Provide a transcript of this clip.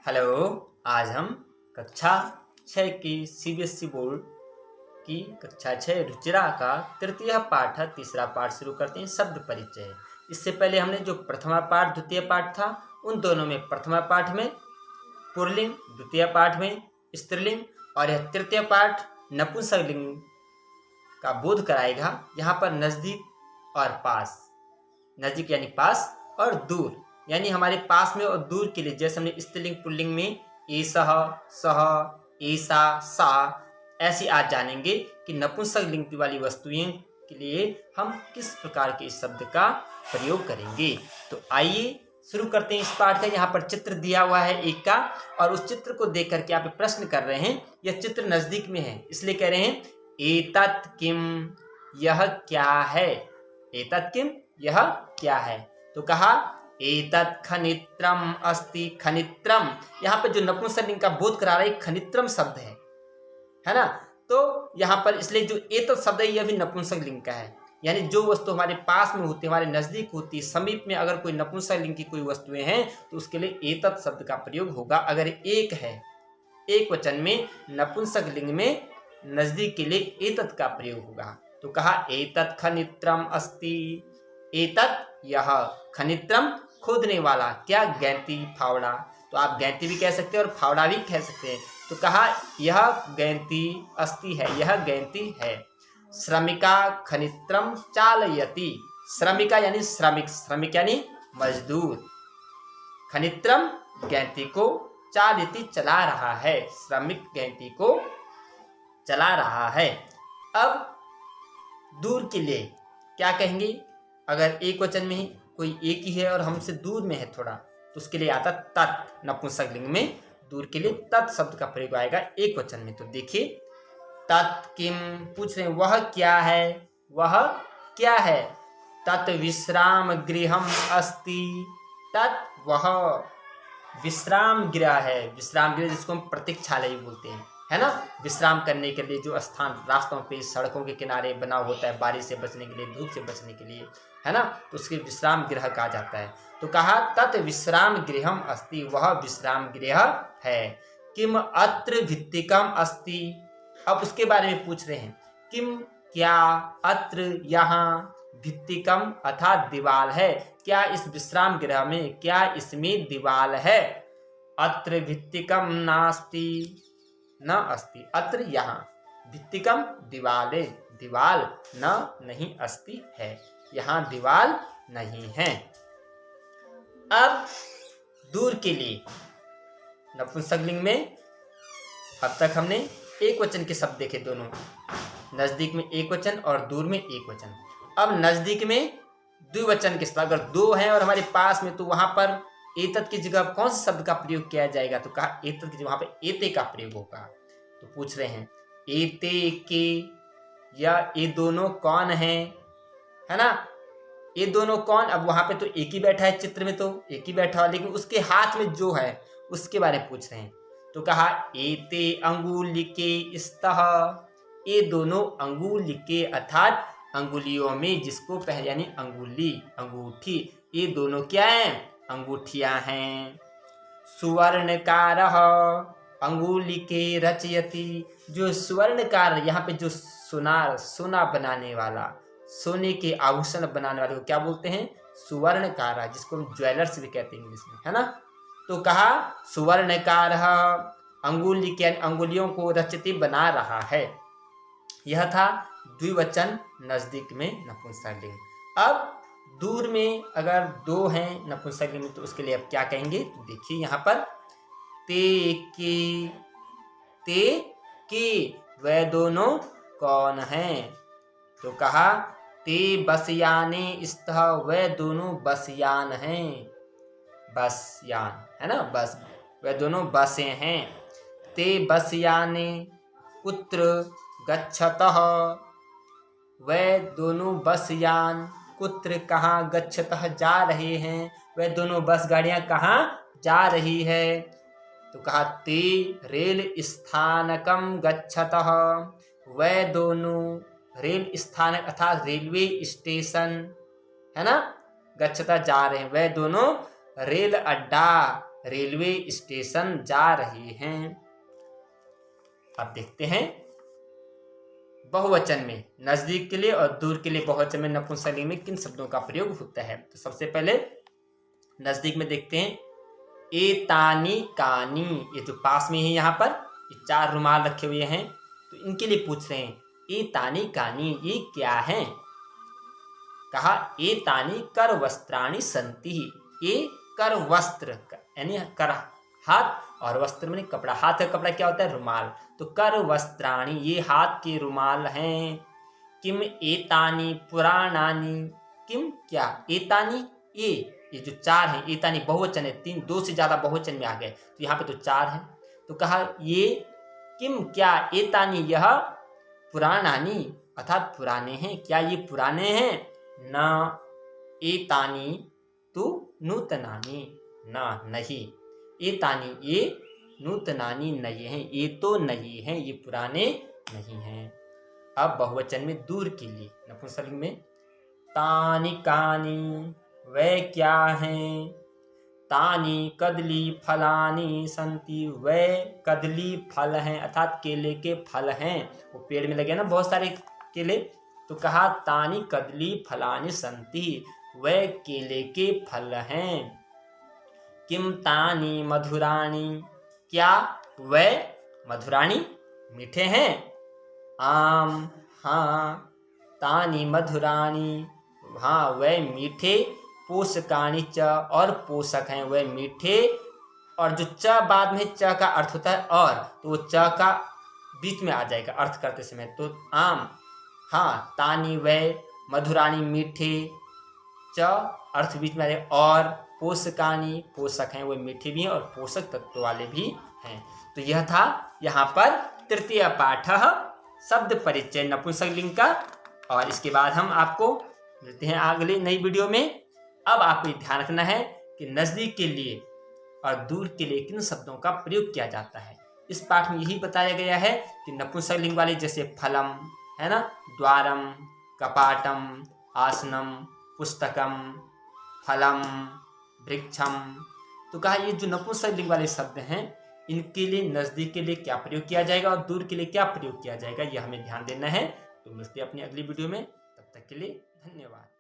Hello. आज हम कक्षा 6 की सीबीएसई बोर्ड की कक्षा 6 रुचिरा का तृतीय पाठ तीसरा पाठ शुरू करते हैं, शब्द परिचय। इससे पहले हमने जो प्रथमा पाठ द्वितीय पाठ था, उन दोनों में प्रथमा पाठ में पुल्लिंग, द्वितीय पाठ में स्त्रीलिंग और यह तृतीय पाठ नपुंसकलिंग का बोध कराएगा। यहाँ पर नज़दीक और पास, नज़दीक यानी पास और दूर यानी हमारे पास में और दूर के लिए, जैसे हमने स्त्रीलिंग पुल्लिंग में एसह, सह, ऐसा, सा, ऐसे आज जानेंगे कि नपुंसकलिंग वाली वस्तुएं के लिए हम किस प्रकार के इस शब्द का प्रयोग करेंगे। तो आइए शुरू करते हैं इस पाठ का। यहाँ पर चित्र दिया हुआ है एक का, और उस चित्र को देख करके आप प्रश्न कर रहे हैं। यह चित्र नजदीक में है, इसलिए कह रहे हैं एतत् किम, यह क्या है। एतत् किम, यह क्या है। तो कहा एतत् खनित्रम अस्ति। खनित्रम, यहाँ पर जो नपुंसकलिंग का बोध करा रहा है खनित्रम शब्द है ना। तो यहाँ पर इसलिए जो एतत् शब्द है यह भी नपुंसकलिंग का है, यानी जो वस्तु हमारे पास में होती है, हमारे नजदीक होती है, समीप में अगर कोई नपुंसकलिंग की कोई वस्तुएं हैं तो उसके लिए एतत् शब्द का प्रयोग होगा। अगर एक है, एक वचन में नपुंसकलिंग में नजदीक के लिए एतत् का प्रयोग होगा। तो कहा एतत् खनित्रम अस्ति। एतत्, यह, खनित्रम, खोदने वाला, क्या, गैंती, फावड़ा। तो आप गैंती भी कह सकते हैं और फावड़ा भी कह सकते हैं। तो कहा यह गैंती अस्ति है, यह गैंती है। श्रमिका खनित्रम चालयति। श्रमिका यानी श्रमिक, श्रमिक यानी मजदूर। खनित्रम, गैंती को, चालयति, चला रहा है। श्रमिक गैंती को चला रहा है। अब दूर के लिए क्या कहेंगे। अगर एक वचन में ही कोई एक ही है और हमसे दूर में है थोड़ा, तो उसके लिए आता तत्। नपुंसकलिंग में दूर के लिए तत् शब्द का प्रयोग आएगा एक वचन में। तो देखिए तत् किम, पूछ रहे हैं वह क्या है, वह क्या है। तत् विश्राम गृहम अस्ति। तत्, वह, विश्राम गृह है। विश्राम गृह जिसको हम प्रतीक्षालय बोलते हैं, है ना। विश्राम करने के लिए जो स्थान रास्तों पे, सड़कों के किनारे बना होता है, बारिश से बचने के लिए, धूप से बचने के लिए, है ना, तो उसके विश्राम गृह कहा जाता है। तो कहा तत् विश्राम गृहम अस्ति, वह विश्राम गृह है। किम अत्र भित्तिकम अस्ति। अब उसके बारे में पूछ रहे हैं। किम, क्या, अत्र, यहाँ, भित्तिकम अर्थात दीवाल है। क्या इस विश्राम गृह में, क्या इसमें दीवाल है। अत्र भित्तिकम नास्ति, न अस्ति। अत्र, यहाँ, भित्तिकम, दीवाले, दीवाल, न, नहीं, अस्ति, है, यहाँ दीवाल नहीं है। अब दूर के लिए नपुंसकलिंग में अब तक हमने एक वचन के शब्द देखे, दोनों नजदीक में एक वचन और दूर में एक वचन। अब नजदीक में द्विवचन के शब्द अगर दो हैं और हमारे पास में, तो वहां पर एतत् की जगह कौन से शब्द का प्रयोग किया जाएगा। तो कहा एतत् की जगह वहां पे एते का प्रयोग होगा। तो पूछ रहे हैं एते के, या ये दोनों कौन हैं, है ना। ये दोनों कौन, अब वहां पे तो एक ही बैठा है, चित्र में तो एक ही बैठा है, लेकिन उसके हाथ में जो है उसके बारे में पूछ रहे हैं। तो कहा एते अंगुलिके स्तः। ये दोनों अंगुलिके अर्थात अंगुलियों में जिसको पहले, यानी अंगुली, अंगूठी, ये दोनों क्या हैं, अंगूठियां हैं। सुवर्णकारः अंगुलिके रचयति। जो सुवर्णकार, यहाँ पे जो सुनार, सोना बनाने वाला, सोने के आभूषण बनाने वाले को क्या बोलते हैं, सुवर्णकार, जिसको हम ज्वेलर्स भी कहते हैं इंग्लिश में, है ना। तो कहा सुवर्णकार अंगुलिके, अंगुलियों को रचती, बना रहा है। यह था द्विवचन नजदीक में नपुंसकलिंग। अब दूर में अगर दो हैं नपुंसकलिंग में, तो उसके लिए अब क्या कहेंगे। तो देखिए यहाँ पर ते के, ते के, वह दोनों कौन हैं। तो कहा ते बसयाने स्तः, वह दोनों बसयान हैं। बसयान, है ना, बस, वह दोनों बसें हैं। ते बसयाने कुत्र गच्छतः, वह दोनों बसयान कुत्र, कहाँ, गच्छतः, जा रहे हैं। वह दोनों बस गाड़ियां कहाँ जा रही है। तो कहा ते रेल स्थानकम गच्छतः, वह दोनों रेल स्थानक अर्थात रेलवे स्टेशन, है ना, गच्छता, जा रहे हैं। वह दोनों रेल अड्डा, रेलवे स्टेशन जा रहे हैं। अब देखते हैं बहुवचन में नजदीक के लिए और दूर के लिए बहुवचन में नपुंसकलिंग में किन शब्दों का प्रयोग होता है। तो सबसे पहले नजदीक में देखते हैं एतानी कानी, ये जो पास में है यहाँ पर ये 4 रुमाल रखे हुए हैं, तो इनके लिए पूछ रहे हैं एतानी कानी, ये क्या है। कहा एतानी कर वस्त्राणि सन्ति, ये कर वस्त्र यानी कर हाथ और वस्त्र में कपड़ा, हाथ का कपड़ा क्या होता है, रुमाल, तो कर वस्त्राणि ये हाथ के रुमाल हैं। किम एतानी पुराणानि, किम क्या, एतानी ये जो 4 हैं, एतानी बहुवचन है, 2 से ज्यादा बहुवचन में आ गए, तो यहाँ पे तो 4 हैं। तो कहा ये किम क्या, एतानी यह, पुराणानि अर्थात पुराने हैं, क्या ये पुराने हैं, न एतानी तु नूतनानि, न नहीं, एतानी ये, नूतनानि नए हैं, ये तो नए हैं, ये पुराने नहीं हैं। अब बहुवचन में दूर के लिए नपुंसकलिंग में तानि कानि, वे क्या हैं, तानि कदली फलानि सन्ति, वे कदली फल हैं अर्थात केले के फल हैं, वो पेड़ में लगे ना बहुत सारे केले, तो कहा तानि कदली फलानि सन्ति, वे केले के फल हैं। किम तानि मधुराणि, क्या वे मधुराणि मीठे हैं, आम हाँ, तानि मधुराणि हाँ वे मीठे, पोषकाणि च और पोषक हैं, वे मीठे, और जो च बाद में च का अर्थ होता है और, तो वो च का बीच में आ जाएगा अर्थ करते समय, तो आम हाँ, तानि वे मधुराणि मीठे, च अर्थ बीच में आ जाएगा, और पोषकानि पोषक हैं, वे मीठे भी हैं और पोषक तत्व वाले भी हैं। तो यह था यहाँ पर तृतीय पाठ शब्द परिचय नपुंसकलिंग का, और इसके बाद हम आपको मिलते हैं अगली नई वीडियो में। अब आपको ध्यान रखना है कि नजदीक के लिए और दूर के लिए किन शब्दों का प्रयोग किया जाता है। इस पाठ में यही बताया गया है कि नपुंसकलिंग वाले जैसे फलम है ना, द्वारम, कपाटम, आसनम, पुस्तकम, फलम, वृक्षम, तो कहा ये जो नपुंसकलिंग वाले शब्द हैं इनके लिए नजदीक के लिए क्या प्रयोग किया जाएगा और दूर के लिए क्या प्रयोग किया जाएगा, यह हमें ध्यान देना है। तो मिलते हैं अपनी अगली वीडियो में, तब तक के लिए धन्यवाद।